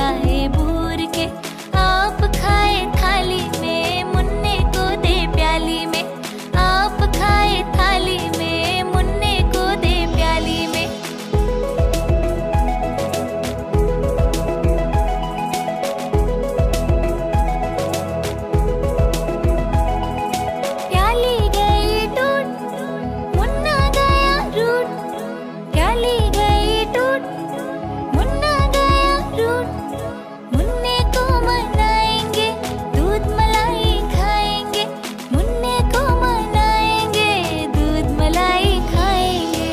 पकाए बूर के, आप खाए थाली में, मुन्ने को दे प्याली में। आप खाए थाली में, मुन्ने को दे प्याली में। प्याली गई टूट, मुन्ना गया रूठ। प्याली गई टूट, मुन्ना गया रूठ। मुन्ने को मनाएंगे, दूध मलाई खाएंगे। मुन्ने को मनाएंगे, दूध मलाई खाएंगे।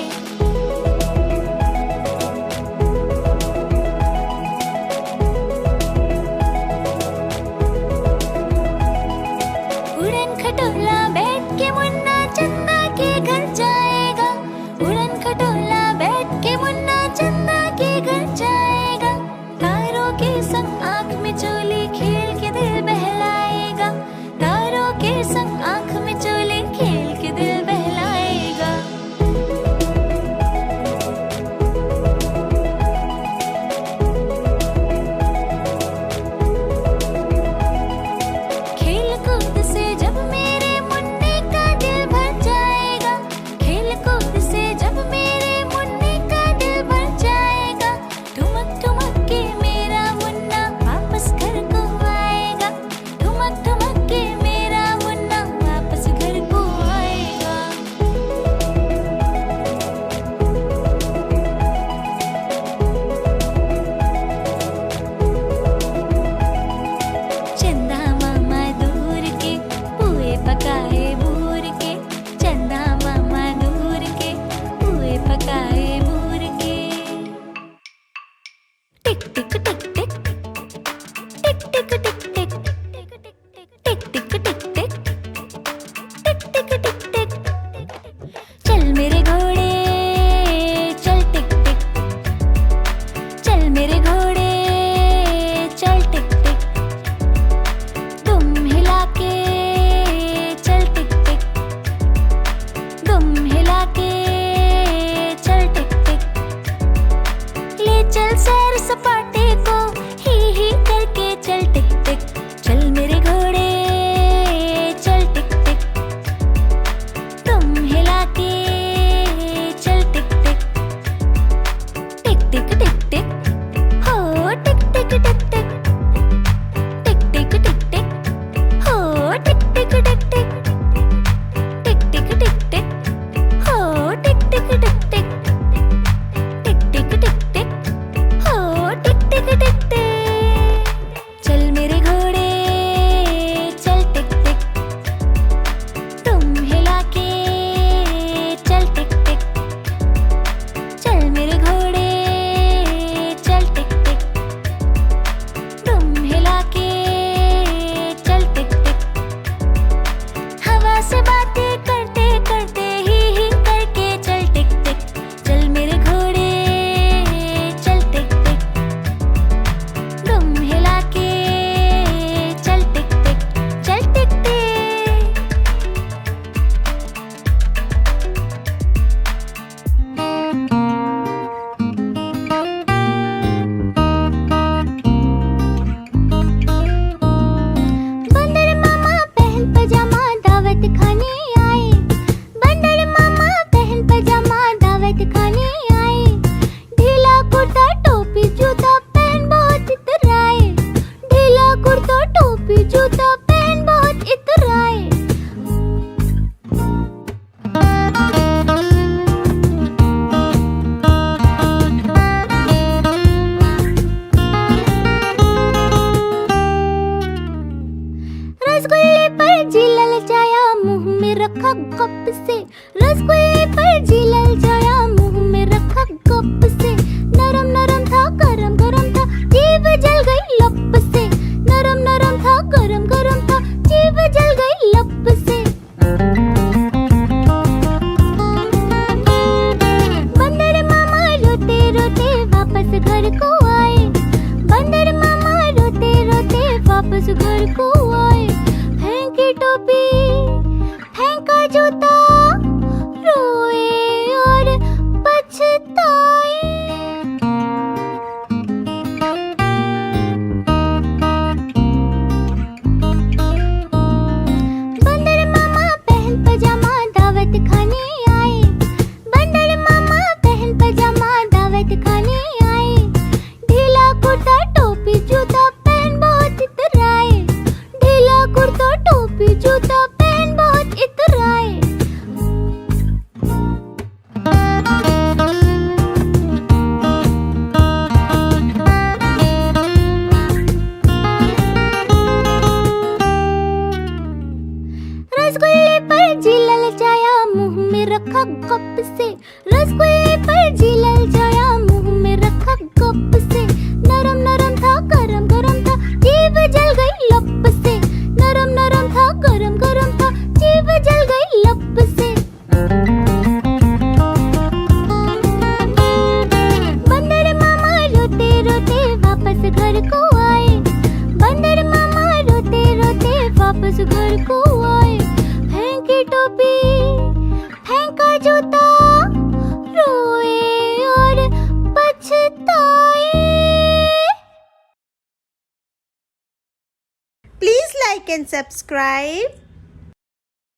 उड़न खटोला बैठ के मुन्ना चंदा के घर जाएगा। उड़न खटोला बैठ के मुन्ना चंदा के घर जाएगा। तारों के संग आँख में चोली खेल के दिल बहलाएगा। तारों के संग आँख में चोली खेल के दिल बहलाएगा। खेल कूद से जब मेरे मुन्ने का दिल भर जाएगा। खेल कूद से जब मेरे मुन्ने का दिल भर जाएगा। ठुमक ठुमक के मेरा मुन्ना वापस घर को आएगा। ठुमक ठुमक के मेरा मुन्ना वापस घर को आएगा। चंदा मामा दूर के, पुए पकाए बूर के। चंदा मामा दूर के, पुए पकाए बूर के। टिक टिक टिक टिक, टिक टिक टिक टिक, टिक टिक टिक टिक, टिक टिक टिक टिक। चल मेरे घोड़े चल टिक टिक। चल मेरे घोड़े चल टिक टिक। दुम हिला के चल टिक टिक। दुम हिला के चल टिक टिक। ले चल सैर सपाटे को, ही करके चल टिक टिक। चल मेरे घोड़े चल टिक टिक। तुम हिला के चल टिक टिक। टिक टिक टिक टिक, हो टिक टिक टिक टिक। टिक टिक टिक टिक, हो टिक टिक टिक टिक। टिक टिक टिक टिक, हो टिक टिक टिक टिक। टिक टिक टिक टिक, हो वापस घर को आए, फेंकी टोपी फेंका जूता, रोए और पछताए। Please like and subscribe.